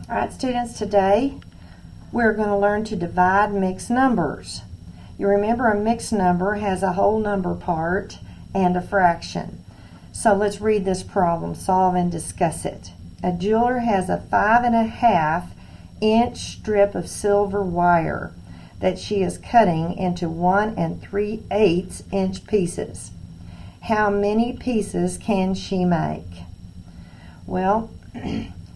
All right, students, today we're going to learn to divide mixed numbers. You remember a mixed number has a whole number part and a fraction. So let's read this problem, solve and discuss it. A jeweler has a 5.5 inch strip of silver wire that she is cutting into 1 3/8 inch pieces. How many pieces can she make? Well,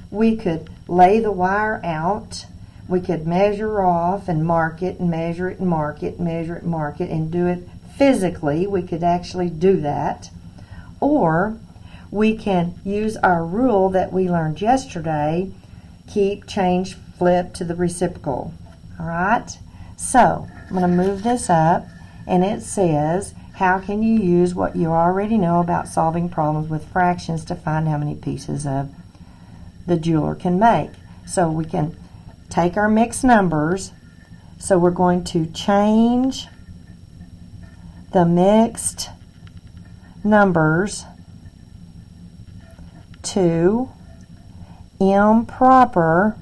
we could lay the wire out. We could measure off and mark it and measure it and mark it, measure it and mark it, and do it physically. We could actually do that. Or we can use our rule that we learned yesterday, keep, change, flip to the reciprocal. All right? So I'm going to move this up, and it says, how can you use what you already know about solving problems with fractions to find how many pieces of the jeweler can make? So we can take our mixed numbers. So we're going to change the mixed numbers to improper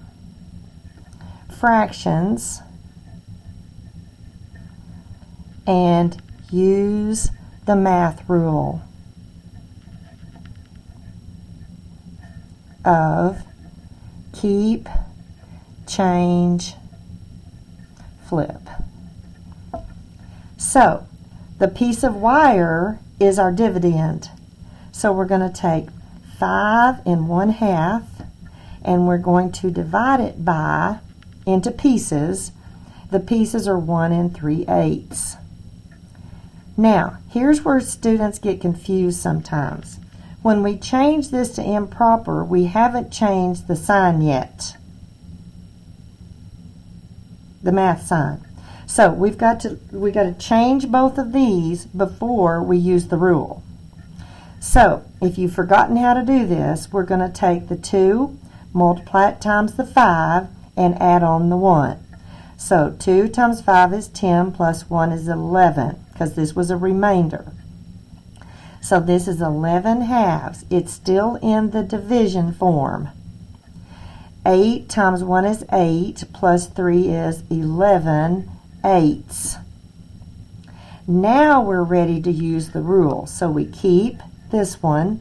fractions and use the math rule of keep, change, flip. So the piece of wire is our dividend. So we're going to take 5 1/2 and we're going to divide it by into pieces. The pieces are 1 3/8. Now, here's where students get confused sometimes. When we change this to improper, we haven't changed the sign yet. The math sign. So we got to change both of these before we use the rule. So if you've forgotten how to do this, we're going to take the 2, multiply it times the 5, and add on the 1. So 2 times 5 is 10 plus 1 is 11, because this was a remainder. So this is 11 halves. It's still in the division form. 8 times 1 is 8, plus 3 is 11 eighths. Now we're ready to use the rule. So we keep this one,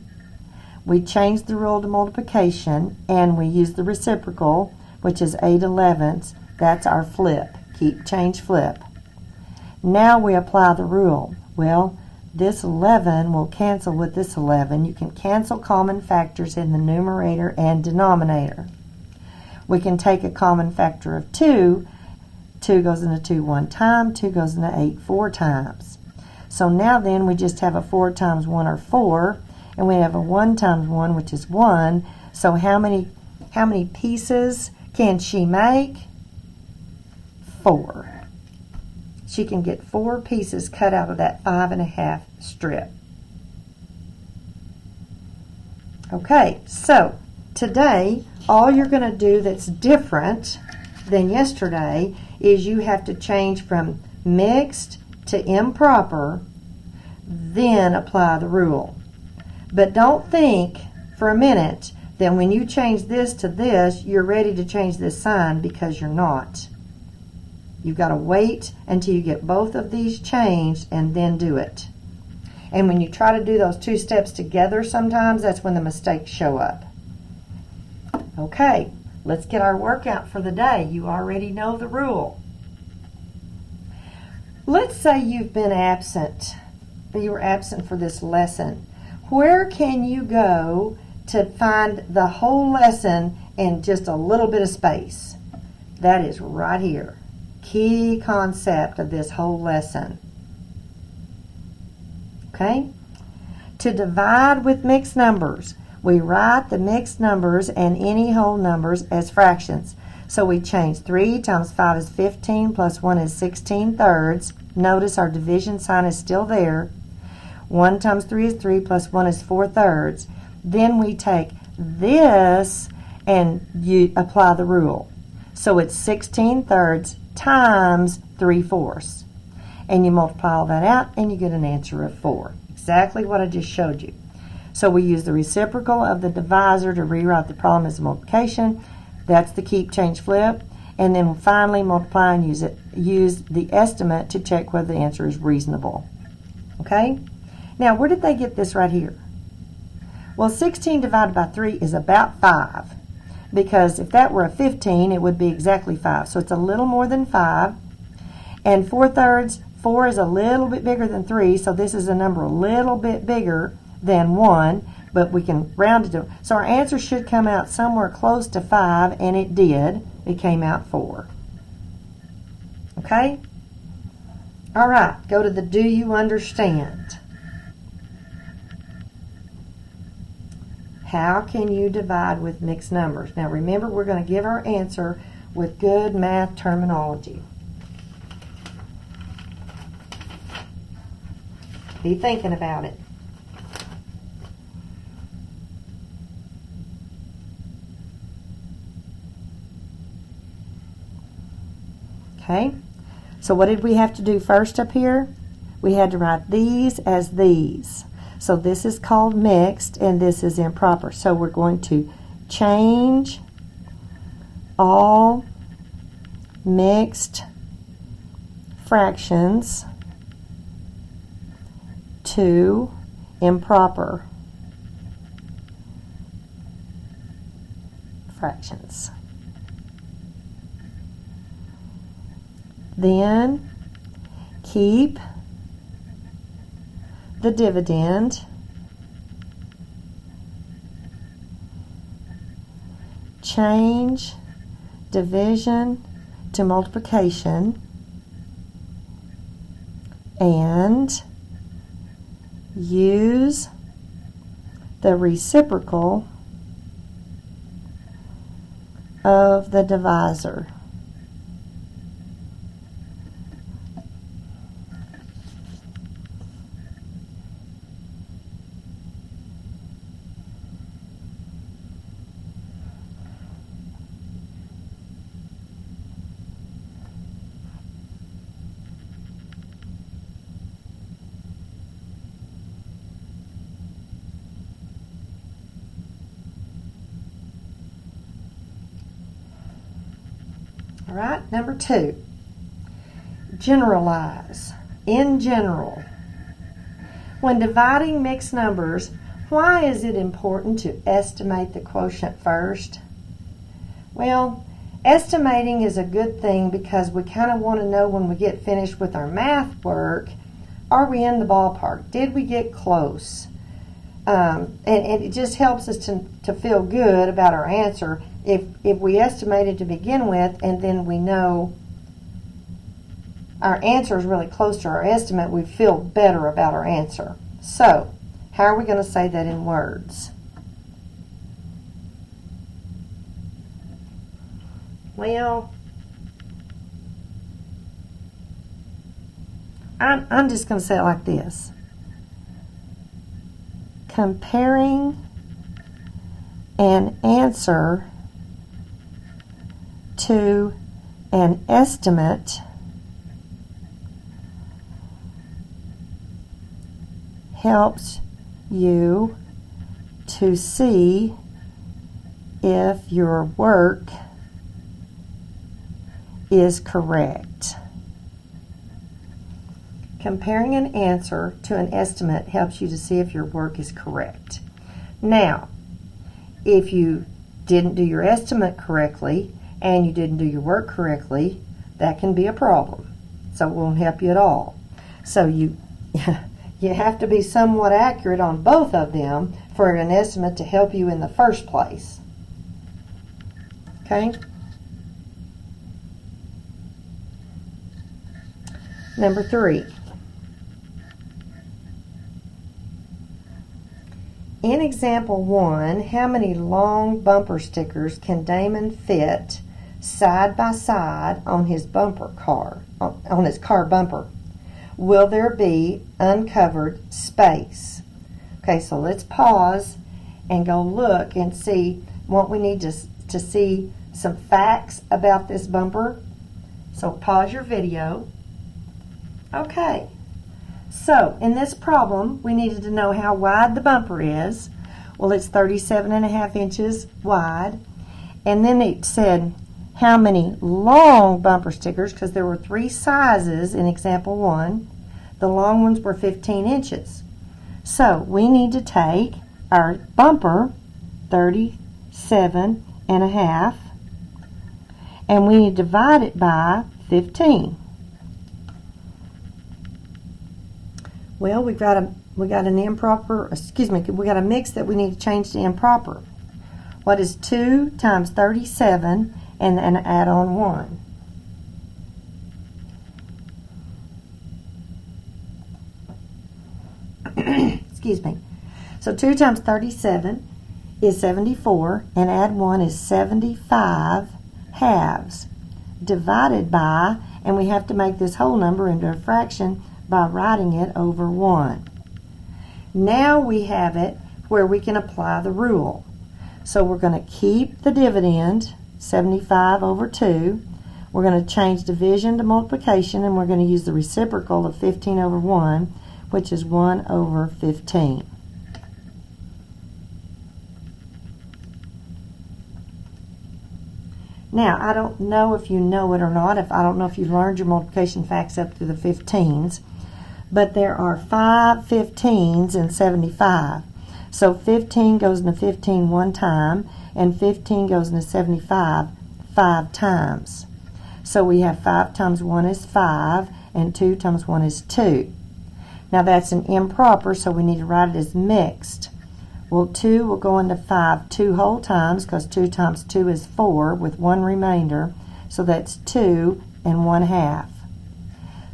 we change the rule to multiplication, and we use the reciprocal, which is 8/11. That's our flip. Keep, change, flip. Now we apply the rule. Well, this 11 will cancel with this 11. You can cancel common factors in the numerator and denominator. We can take a common factor of 2. 2 goes into 2 one time, 2 goes into 8 4 times. So now then we just have a 4 times 1 or 4, and we have a 1 times 1, which is 1. So how many pieces can she make? 4. She can get 4 pieces cut out of that 5.5 strip. Okay, so today all you're going to do that's different than yesterday is you have to change from mixed to improper, then apply the rule. But don't think for a minute that when you change this to this, you're ready to change this sign, because you're not. You've got to wait until you get both of these changed and then do it. And when you try to do those 2 steps together sometimes, that's when the mistakes show up. Okay, let's get our workout for the day. You already know the rule. Let's say you've been absent. You were absent for this lesson. Where can you go to find the whole lesson in just a little bit of space? That is right here. Key concept of this whole lesson. Okay? To divide with mixed numbers, we write the mixed numbers and any whole numbers as fractions. So we change 3 times 5 is 15 plus 1 is 16/3. Notice our division sign is still there. 1 times 3 is 3 plus 1 is 4/3. Then we take this and you apply the rule. So it's 16/3 times 3/4. And you multiply all that out and you get an answer of 4. Exactly what I just showed you. So we use the reciprocal of the divisor to rewrite the problem as a multiplication. That's the keep, change, flip. And then finally multiply and use the estimate to check whether the answer is reasonable. Okay? Now, where did they get this right here? Well, 16 divided by 3 is about 5. Because if that were a 15, it would be exactly 5. So it's a little more than 5. And 4/3, 4 is a little bit bigger than 3, so this is a number a little bit bigger than 1, but we can round it to. So our answer should come out somewhere close to 5, and it did. It came out 4. Okay? All right, go to the do you understand. How can you divide with mixed numbers? Now remember, we're going to give our answer with good math terminology. Be thinking about it. Okay, so what did we have to do first up here? We had to write these as these. So this is called mixed and this is improper. So we're going to change all mixed fractions to improper fractions. Then keep the dividend, change division to multiplication, and use the reciprocal of the divisor. All right, number 2, generalize. In general, when dividing mixed numbers, why is it important to estimate the quotient first? Well, estimating is a good thing because we kind of want to know when we get finished with our math work, are we in the ballpark? Did we get close? And it just helps us to feel good about our answer if we estimated to begin with and then we know our answer is really close to our estimate, we feel better about our answer. So, how are we going to say that in words? Well, I'm just going to say it like this. Comparing an answer to an estimate helps you to see if your work is correct. Comparing an answer to an estimate helps you to see if your work is correct. Now, if you didn't do your estimate correctly and you didn't do your work correctly, that can be a problem. So it won't help you at all. So you have to be somewhat accurate on both of them for an estimate to help you in the first place. Okay? Number 3. In example 1, how many long bumper stickers can Damon fit side by side on his bumper car, on his car bumper? Will there be uncovered space? Okay, so let's pause and go look and see what we need to see some facts about this bumper. So pause your video. Okay, so in this problem, we needed to know how wide the bumper is. Well, it's 37.5 inches wide, And then it said how many long bumper stickers, because there were 3 sizes in example 1. The long ones were 15 inches. So we need to take our bumper, 37 and a half, and we need to divide it by 15. Well, we got an improper, we got a mix that we need to change to improper. What is 2 times 37 and add on 1? Excuse me. So 2 times 37 is 74, and add 1 is 75 halves, divided by, and we have to make this whole number into a fraction by writing it over 1. Now we have it where we can apply the rule. So we're going to keep the dividend, 75 over 2. We're going to change division to multiplication, and we're going to use the reciprocal of 15 over 1, which is 1 over 15. Now, I don't know if you know it or not. I don't know if you've learned your multiplication facts up to the 15s, but there are 5 15s in 75. So 15 goes into 15 one time, and 15 goes into 75 5 times. So we have 5 times 1 is 5, and 2 times 1 is 2. Now that's an improper, so we need to write it as mixed. Well, 2 will go into 5 2 whole times, because 2 times 2 is 4 with 1 remainder. So that's 2 and 1/2.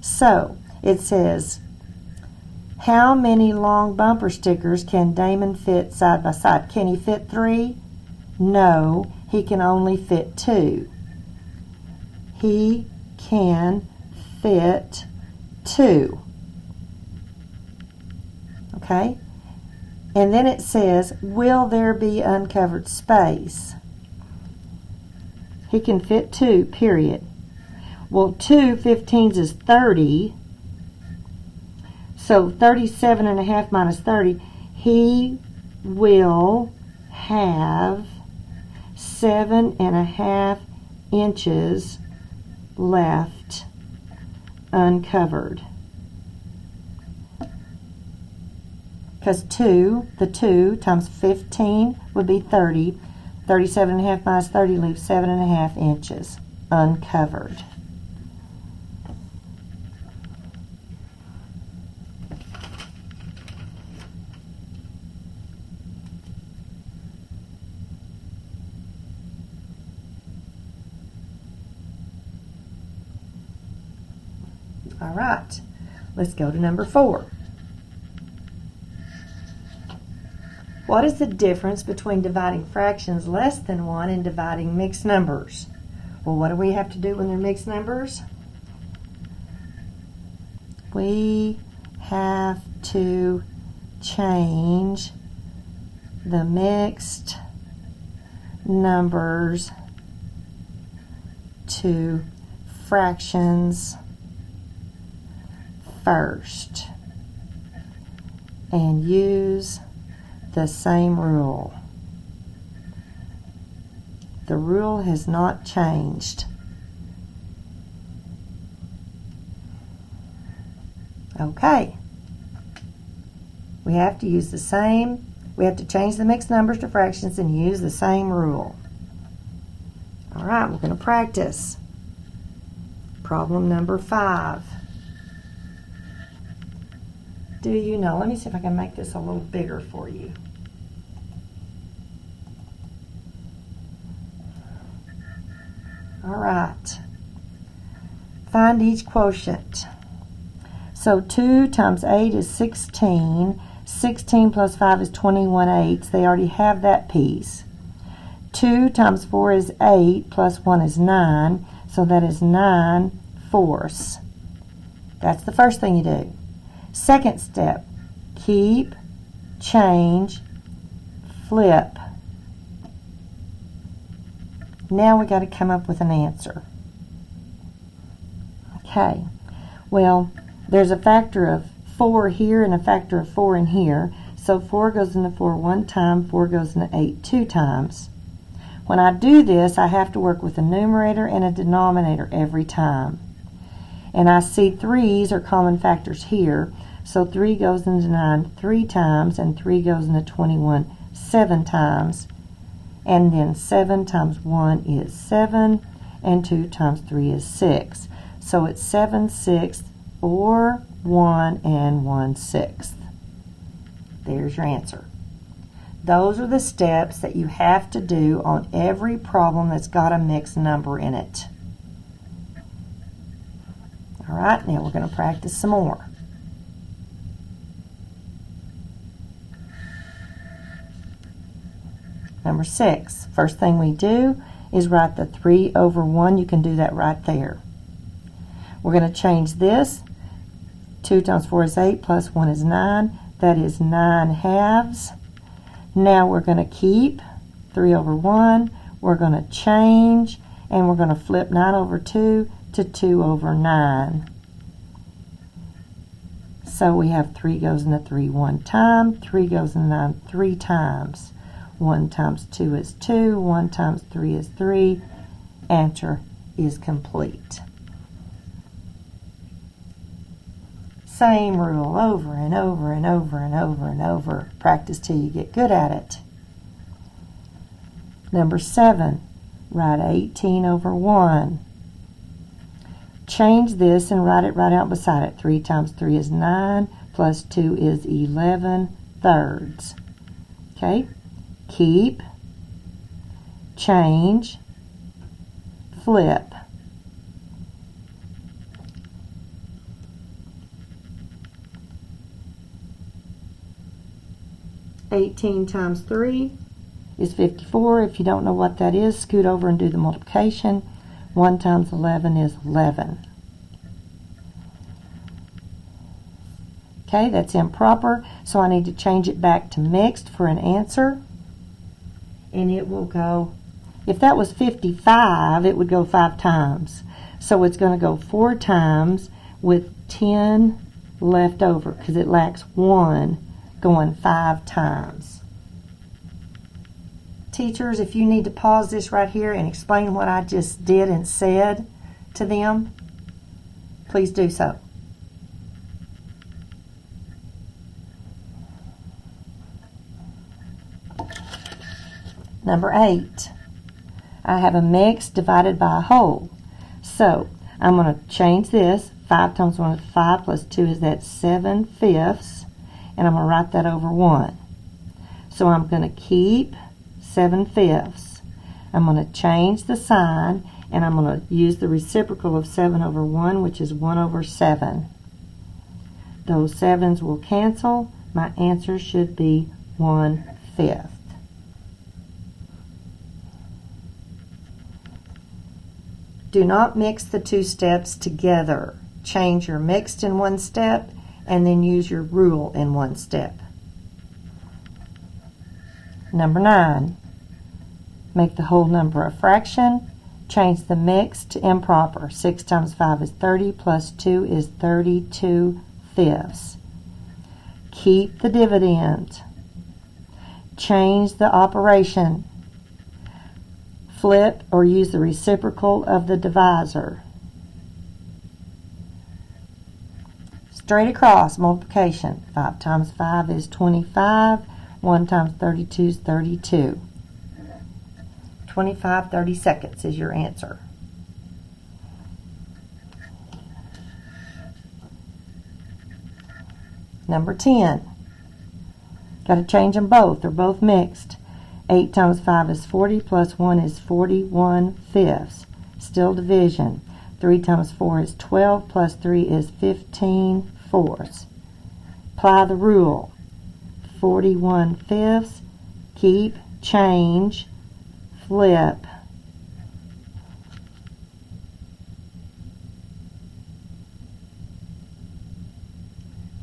So it says, how many long bumper stickers can Damon fit side by side? Can he fit 3? No, he can only fit 2. He can fit 2. Okay? And then it says, will there be uncovered space? He can fit 2, period. Well, 2 15s is 30. So 37 and a half minus 30, he will have 7 and a half inches left uncovered. Because the 2 times 15 would be 30. 37 and a half minus 30 leaves 7 and a half inches uncovered. All right, let's go to number 4. What is the difference between dividing fractions less than 1 and dividing mixed numbers? Well, what do we have to do when they're mixed numbers? We have to change the mixed numbers to fractions first and use the same rule. The rule has not changed. Okay. We have to use the same, we have to change the mixed numbers to fractions and use the same rule. All right, we're going to practice. Problem number 5. Do you know? Let me see if I can make this a little bigger for you. All right. Find each quotient. So 2 times 8 is 16. 16 plus 5 is 21/8. They already have that piece. 2 times 4 is 8 plus 1 is 9. So that is 9/4. That's the first thing you do. Second step, keep, change, flip. Now we got to come up with an answer. Okay, well, there's a factor of 4 here and a factor of 4 in here. So 4 goes into 4 one time, 4 goes into 8 two times. When I do this, I have to work with a numerator and a denominator every time. And I see 3's are common factors here. So 3 goes into 9 3 times, and 3 goes into 21 7 times. And then 7 times 1 is 7, and 2 times 3 is 6. So it's 7/6, or 1 1/6. There's your answer. Those are the steps that you have to do on every problem that's got a mixed number in it. All right, now we're going to practice some more. Number 6, first thing we do is write the 3 over 1. You can do that right there. We're going to change this. 2 times 4 is 8, plus 1 is 9. That is 9 halves. Now we're going to keep 3 over 1. We're going to change, and we're going to flip 9 over 2 to 2 over 9. So we have 3 goes into 3 one time, 3 goes into 9 3 times. 1 times 2 is 2, 1 times 3 is 3. Answer is complete. Same rule over and over and over and over and over. Practice till you get good at it. Number 7, write 18 over 1. Change this and write it right out beside it. 3 times 3 is 9, plus 2 is 11 thirds. Okay? Keep, change, flip. $18 times 3 is 54. If you don't know what that is, scoot over and do the multiplication. 1 times 11 is 11. Okay, that's improper, so I need to change it back to mixed for an answer. And it will go, if that was 55, it would go 5 times. So it's going to go 4 times with 10 left over, because it lacks 1 going 5 times. Teachers, if you need to pause this right here and explain what I just did and said to them, please do so. Number 8, I have a mix divided by a whole. So I'm going to change this. 5 times 1 is 5, plus 2 is that 7/5, and I'm going to write that over 1. So I'm going to keep 7/5. I'm going to change the sign, and I'm going to use the reciprocal of 7 over 1, which is 1 over 7. Those 7's will cancel. My answer should be 1/5. Do not mix the two steps together. Change your mixed in one step and then use your rule in one step. Number 9, make the whole number a fraction. Change the mixed to improper. 6 times 5 is 30, plus 2 is 32/5. Keep the dividend. Change the operation. Flip or use the reciprocal of the divisor. Straight across multiplication. 5 times 5 is 25. 1 times 32 is 32. 25 30 is your answer. Number 10. Got to change them both. They're both mixed. 8 times 5 is 40, plus 1 is 41/5. Still division. 3 times 4 is 12, plus 3 is 15/4. Apply the rule. 41/5. Keep, change, flip.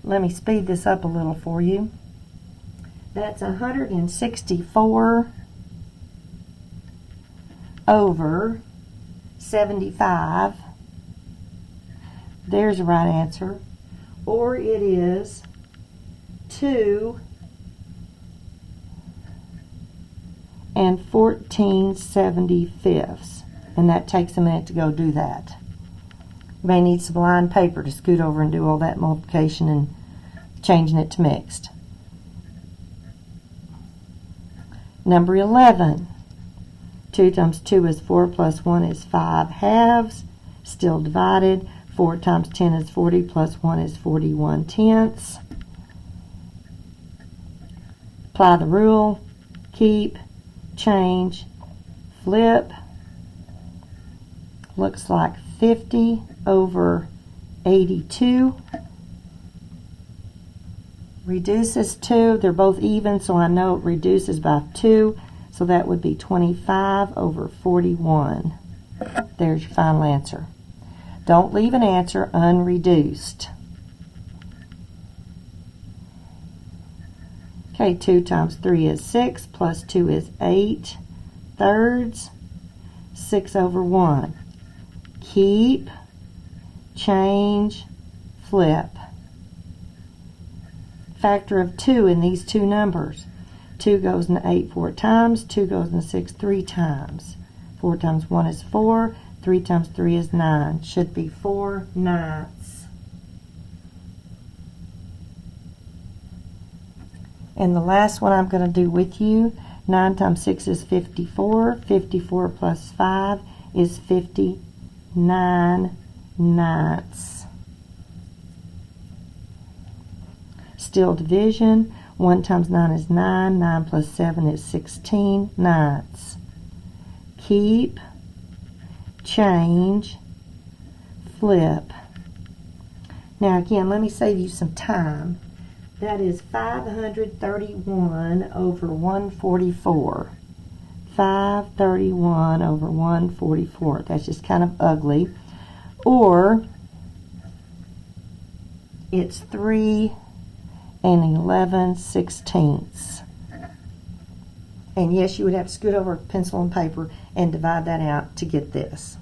Let me speed this up a little for you. That's 164 over 75. There's the right answer. Or it is 2 and 14/75. And that takes a minute to go do that. You may need some lined paper to scoot over and do all that multiplication and changing it to mixed. Number 11. 2 times 2 is 4 plus 1 is 5/2. Still divided. 4 times 10 is 40 plus 1 is 41/10. Apply the rule. Keep, change, flip. Looks like 50 over 82. Reduces 2. They're both even, so I know it reduces by 2. So that would be 25 over 41. There's your final answer. Don't leave an answer unreduced. Okay, 2 times 3 is 6, plus 2 is 8/3. 6 over 1. Keep, change, flip. Factor of 2 in these two numbers. 2 goes into 8 4 times, 2 goes into 6 3 times. 4 times 1 is 4, 3 times 3 is 9. Should be 4/9. And the last one I'm going to do with you, 9 times 6 is 54. 54 plus 5 is 59/9. Still division. 1 times 9 is 9. 9 plus 7 is 16/9. Keep, change, flip. Now again, let me save you some time. That is 531 over 144. 531 over 144. That's just kind of ugly. Or it's 3 11/16. And yes, you would have to scoot over pencil and paper and divide that out to get this.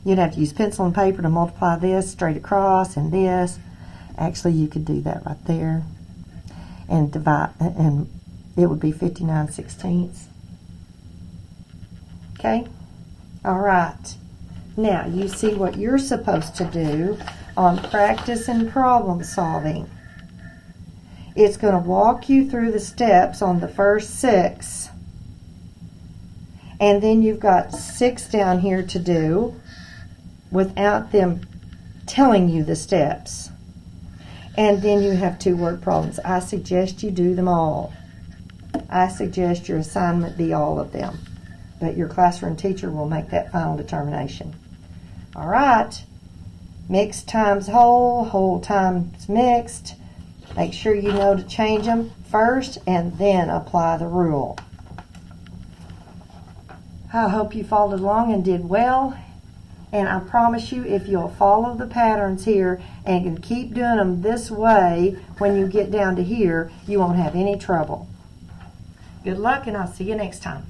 You'd have to use pencil and paper to multiply this straight across and this. Actually, you could do that right there and divide, and it would be 59/16. Okay? All right. Now, you see what you're supposed to do on practice and problem solving. It's going to walk you through the steps on the first 6. And then you've got 6 down here to do without them telling you the steps. And then you have 2 word problems. I suggest you do them all. I suggest your assignment be all of them. But your classroom teacher will make that final determination. All right. Mixed times whole, whole times mixed. Make sure you know to change them first and then apply the rule. I hope you followed along and did well. And I promise you, if you'll follow the patterns here and can keep doing them this way when you get down to here, you won't have any trouble. Good luck, and I'll see you next time.